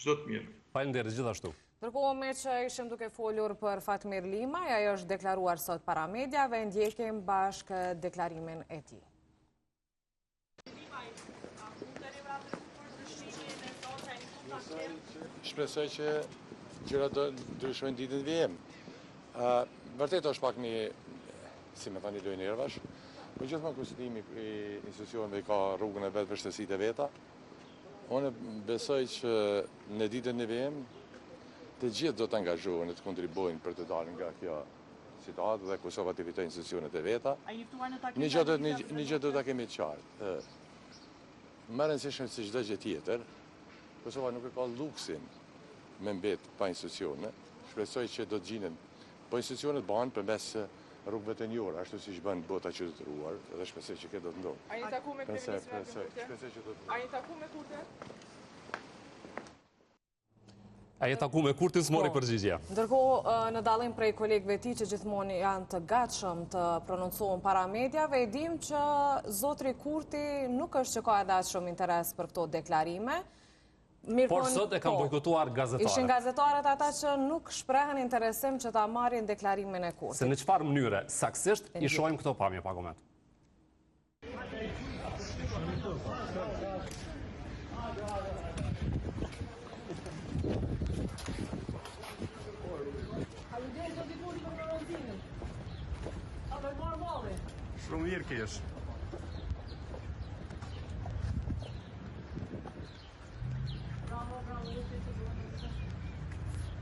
çdo të mirë. Faleminderit gjithashtu. Ndërkohë me që ishim duke folur për Fatmir Limaj, ajo është deklaruar sot para mediave, ndjekim bashkë deklarimin e tij. Shpresoj që gjërat do ndryshojnë ditën e vijim. Vërtet është pak një, si me thani, lojë nervash, por gjithmonë kushtimi i institucioneve ka rrugën e vet, vështirësitë e veta. Unë besoj që në ditën e vijim të gjithë do të angazhohen dhe të kontribuojnë për të dalë nga kjo situatë dhe Kosova të fitojë institucionet e veta. Një gjë do ta kemi të qartë. Më rëndësishme se çdo gjë tjetër, Kosova nuk e ka luksin me mbet pa institucione. Shpresoj që do të gjinen, po institucionet bëhen përmes rrugëve të njohura, ashtu siç bën bota e qytetëruar, dhe shpresoj që kjo do të ndodhë. A jeni taku me kryeministrin? Shpresoj që do të. A jeni taku me Kurtin? A je taku me Kurtin s'mori përgjigje. Ndërkohë, në dallim prej kolegëve ti që gjithmonë janë të gatshëm të prononcohen para mediave, e dim që zotri Kurti nuk është që ka edhe aq shumë interes për këto deklarime. Por sot e kanë bojkotuar gazetarët. Ishin gazetarët ata që nuk shprehen interesim që ta marrin deklarimin e Kurtit. Se në çfarë mënyre saktësisht i shohim këto pamje pa koment. Shumë mirë kesh.